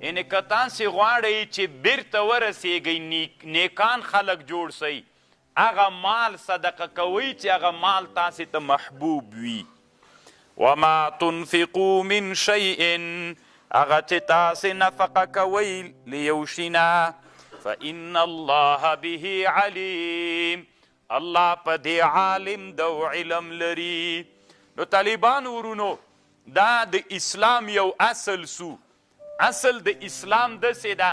یعنې که تاسې غواړئ چې بیرته ورسیږئ نیکان خلک جوړ سئ هغه مال صدقه کوئ چې هغه مال تاسې ته محبوب وي وما تنفقوا من شیء هغه چې تاسې نفقه کوئ له یو شي نه فإن الله به علیم الله په دې عالم د علم لري نو طالبان ورونو دا د اسلام یو اصل سو اصل د اسلام داسې ده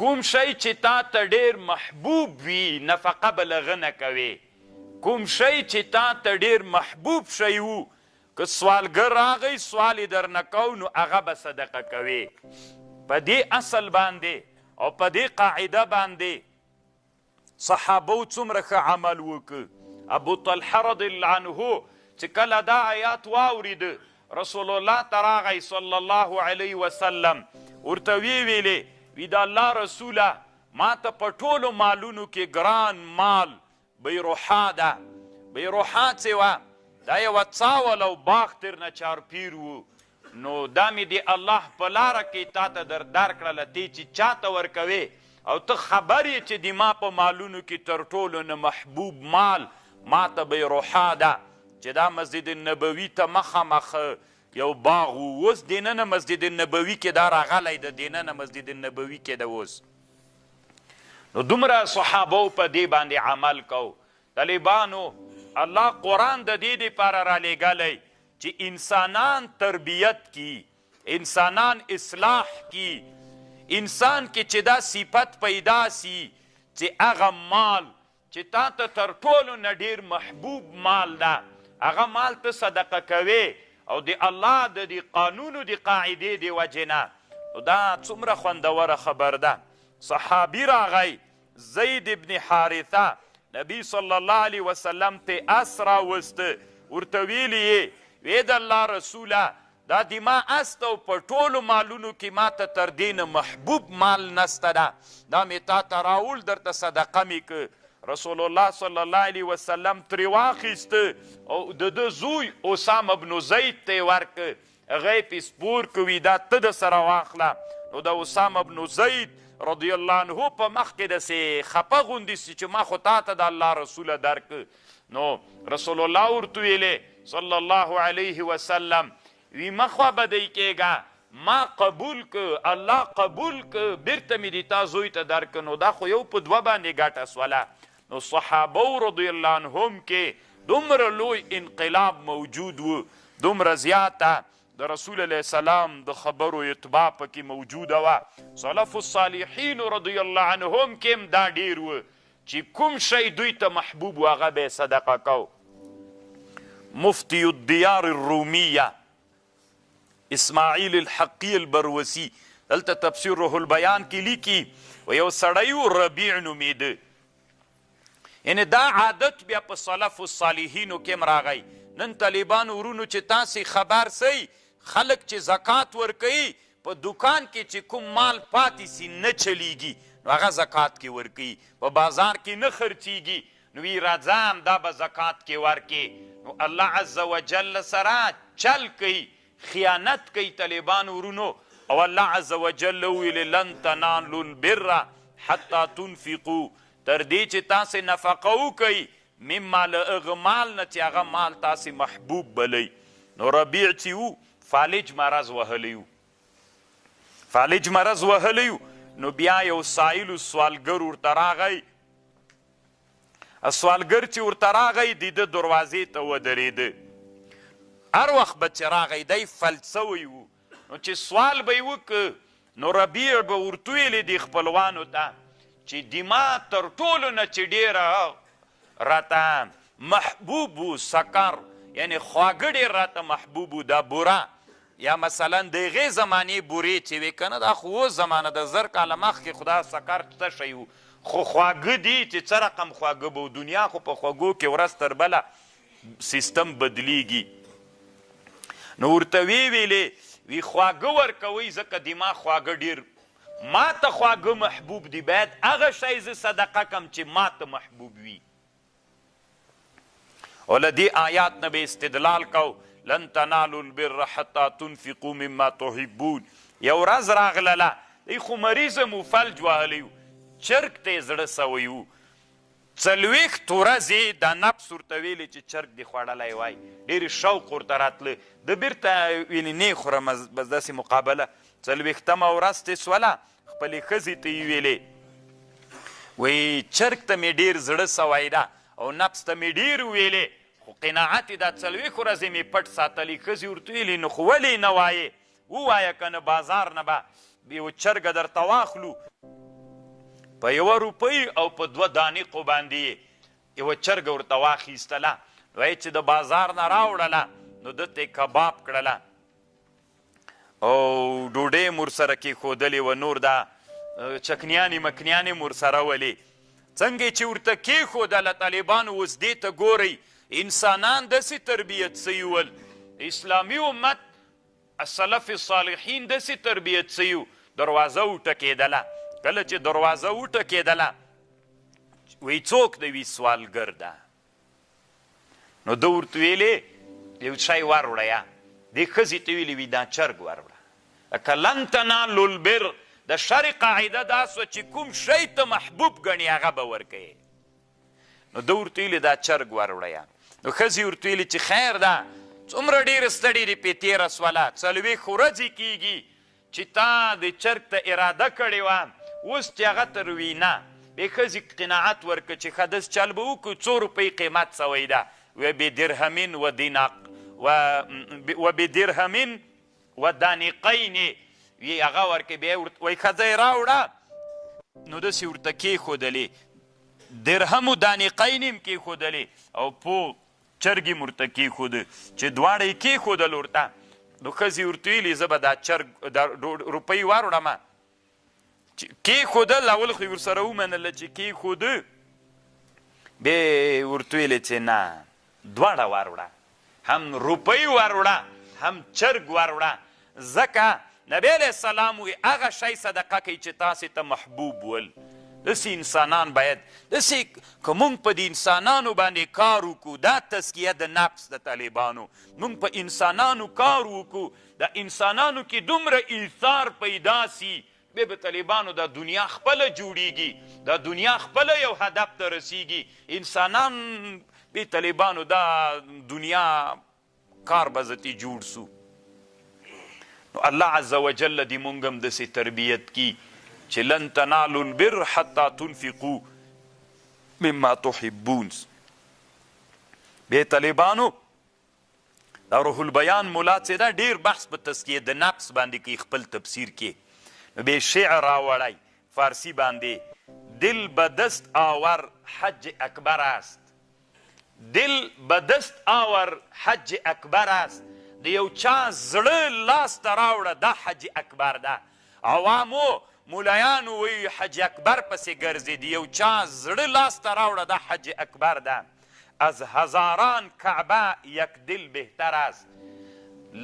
کوم شی چې تا ته ډېر محبوب وي نفقه به له هغه نه کوې کوم شی چې تا ته ډېر محبوب شی و که سوالګر راغی سوال یې درنه کو نو هغه به صدقه کوې په دې اصل باندې او په دې قاعده باندې صحابو څومره ښه عمل وکړ ابو طلحه رضی الله عنه چې کله دا آیات واورېده رسول الله ته راغی صلی الله علیه وسلم ورته ویلې وی د الله رسوله ما ته په ټولو مالونو کې ګران مال بیروحا ده بیروحا څه وه دا یوه څاول او باغ ترنه چارپیر و نو دا مې د الله په لاره کې تا ته در کړله تی چې چاته ورکوې او ته خبر یې چې د ما په مالونو کې تر ټولو نه محبوب مال ما ته بیروحا ده چې دا مسجد نبوي ته مخامخ یو باغ و اوس دننه مسجد نبوي کې دا راغلی د دننه مسجد نبوي کې ده اوس نو دومره صحابو په دې باندې عمل کو طالبانو الله قرآن د دې دپاره رالیږلی چې انسانان تربیت کی انسانان اصلاح کی انسان کې چې دا صفت پیدا سی چې هغه مال چې تا ته تر ټولو نه ډېر محبوب مال ده هغه مال ته صدقه کوې او د الله د دې قانونو د قاعدې د وجې نه نو دا څومره خوندوره خبر ده صحابي راغی زید ابن حارثه نبی صلی الله علیه وسلم ته اس راوسته ورته ویلې یې وی د الله رسوله دا د ما اس ته په ټولو مالونو کې ما ته تر دې نه محبوب مال نسته ده دا مې تا ته راول درته صدقه مې که رسول الله صلی الله علیه وسلم ترې واخیسته او د ده زوی اسامه بن زید ته یې ورکه هغه یې پې سپور کوي دا ته د سره واخله نو د اسامه بن زید رضی الله عنه په مخ کې داسې خپه غوندې سي چې ما خو تا ته د الله رسوله درکه نو رسول الله ورته ویلې صلی الله علیه وسلم وی مخوا بدی کېږه ما قبول که الله قبول که بیرته مې د تا زوی ته درکه نو دا خو یو په دوه باندې ګټه سوله نو صحابو رضی الله عنهم کې دومره لوی انقلاب موجود و دومره زیاته د رسول علیه السلام د خبرو اتباع پکې موجوده وه سلف الصالحین رضی الله عنهم کې هم دا ډېر و چې کوم شی دوی ته محبوب و هغه به یې صدقه کو مفتی الدیار الرومیه اسماعیل الحقی البروسی دلته تفسیر روح البیان کې لیکي و یو سړی و ربیع نومیده یعنی دا عادت بیا په سلف الصالحینو کې هم راغی نن طالبانو ورونو چې تاسې خبر سئ خلک چې زکات ورکوي په دکان کې چې کوم مال پاتې سي نه چلیږي نو هغه زکات کې ورکوي په بازار کې نه خرچیږي نو وی راځم دا به زکات کې ورکې نو الله عز وجل سره چل کوي خیانت کوي طالبانو ورونو او الله عز وجل ویل لن تنالوا البر حتی تنفقوا تر دې چې تاسې نفقه وکئ مما له هغه مال نه چې هغه مال تاسې محبوب بلی نو ربیع چې و فالج مرض وهلی و فالج مرض وهلی و نو بیا یو سایلو سوالګر ورته راغی سوالګر چې ورته راغی د ده دروازې ته ودرېده هر وخت به چې راغی دی فلج سوی و نو چې سوال به یې وکړه نو ربیع به ورته ویلې دې خپلوانو ته چې د ما تر ټولو نه چې ډېره راته محبوب و سکر یعنی خواږه ډېر راته محبوب و دا بوره یا مثلا د هغې زمانې بورې چې وې که نه دا خو اوس زمانه د 1000 کاله مخکې خو دا سکر څه شی و خو خواږه دي چې څه رقم خواږه به و دنیا خو په خوږو کې ورځ تر بله سیستم بدلیږي نو ورته ویلې وی خواږه ورکوئ ځکه د ما خواږه ډېر ما ته خواږه محبوب دی باید هغه شی زه صدقه کم چې ما ته محبوب وي او له دې آیات نه به استدلال کو لن تنالوا البر حتى تنفقوا مما تحبون یو ورځ راغلله دی خو مریضم و فلج وهلی و چرګ ته یې زړه سوی و 40 ورځې دا نفس ورته ویلې چې چرګ دې خوړلی وای ډېرې شوق ورته راتله د بیرته ویلې نه یې خورم بس داسې مقابله 40مه ورځ تې سوله خپلې ښځې ته یې ویلې وایي چرګ ته مې ډېر زړه سوی ده او نفس ته مې ډېر ویلې خو قناعت یې دا 40 ورځې مې پټ ساتلې ښځې ورته ویلې نو خو ولې نه وایې ووایه که نه بازار نه به یو چرګه درته واخلو په 1 روپۍ او په 2 دانقو باندې یې یوه چرګه ورته واخیستله وایي چې د بازار نه راوړله نو ده ته یې کباب کړله او ډوډۍ م ورسره کېښودلې وه نور دا چکنیانې مکنیانې م ورسره ولې څنګه چې ورته کېښودله طالبانو اوس دې ته ګورئ انسانان داسې تربیت سوي ول اسلامي امت السلف الصالحین داسې تربیت سوي و دروازه وټکېدله کله چې دروازه وټکېدله وایي څوک د وي سوالګر ده نو ده ورته ویلې یو شی وروړه دې ښځې ته ویلې وي دا چرګ وروړه لکه لن تنالو البر د شرع قاعده دا سوه چې کوم شی ته محبوب ګڼي هغه به ورکوې نو ده ورته ویلې دا چرګ وروړه نو ښځې ورته ویلې چې خیر ده څومره ډېره ستړې دې پې تېره سوله 40 ورځې کېږي چې تا د چرګ ته اراده کړې وه اوس چې هغه ته روینه بې ښځې قناعت ورکړه چې ښه داسې چل به وکړو 2 روپۍ قیمت سوی ده وبدرهمین وبدرهمین ودانقین هغه ورکړې بیا وایي ښځه یې راوړه نو داسې ورته کېښودلې درهم و دانقین هم کېښودلې او پو چرګ یې ورته کېښوده چې دواړه یې کېښودل ورته نو ښځې ورته ویلې زه به دا چرګ دا روپۍ وروړمه کېښودل اول خو یې ورسره ومنله چې کېښوده بیا یې ورته ویلې چې نه دواړه وروړه هم روپۍ وروړه هم چرګ وروړه ځکه نبی علیه السلام وایي هغه شی صدقه کوي چې تاسې ته محبوب ول داسې انسانان باید داسې که موږ په د انسانانو باندې کار وکړو دا تزکیه د نفس د طالبانو موږ په انسانانو کار وکړو د انسانانو کې دومره ایثار پیدا سي بیا به طالبانو دا دنیا خپله جوړیږي دا دنیا خپله یو هدف ته رسیږي انسانان بیا طالبانو دا دنیا کار به ځتې جوړ سو نو الله عز وجل دې موږ هم داسې تربیت کی چې لن تنالوا البر حتی تنفقوا مما تحبون بیا طالبانو دا روح البیان مولا چې دا ډېر بحث په تزکیه د نفس باندې کوي خپل تفسیر کې نو بیا شعر راوړی فارسی باندې دل به دست آور حج اکبر است دل به دست آور حج اکبر است د یو چا زړه لاس ته راوړه دا حج اکبر ده عوامو مولایانو وایي حج اکبر پسې ګرځي د یو چا زړه لاس ته راوړه دا حج اکبر ده از هزاران کعبه یک دل بهتر است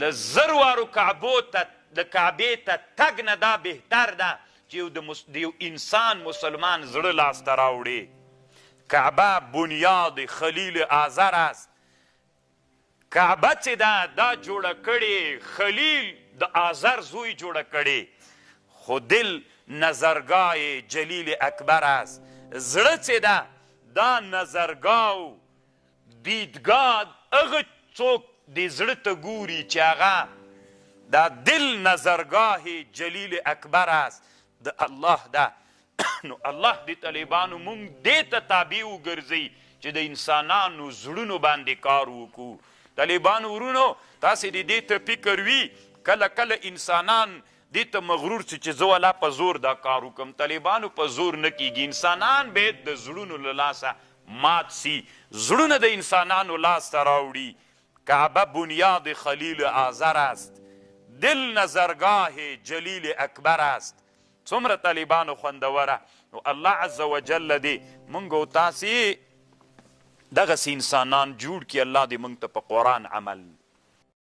له 1000 وارو کعبو ته د کعبې ته تګ نه دا بهتر ده چې د یو انسان مسلمان زړه لاس ته راوړي کعبه بنیاد خلیل آذر است کعبه چې دا جوړه کړې خلیل د آذر زوی جوړه کړې خو دل نظرگاه جلیل اکبر است زړه چې دا نظرگاه دیدگاه هغه څوک د زړه ته ګوري چې هغه دا دل نظرگاه جلیل اکبر است د الله ده نو الله دې طالبانو مونږ دې ته تابع وګرځئ چې د انسانانو زړونو باندې کار وکړو طالبانو ورونو تاسې دې ته فکر وي کله کله انسانان دې ته مغرور سي چې زه والا په زور دا کار وکړم طالبانو په زور نه کیږي انسانان باید د زړونو له لاسه مات سي زړونه د انسانانو لاس ته راوړي کعبه بنیاد خلیل آذر است دل نظرگاه جلیل اکبر است څومره طالبانو خوندوره نو الله عز وجل دې مونږ او تاسې دغسې انسانان جوړ کړي الله دې مونږ ته په قرآن عمل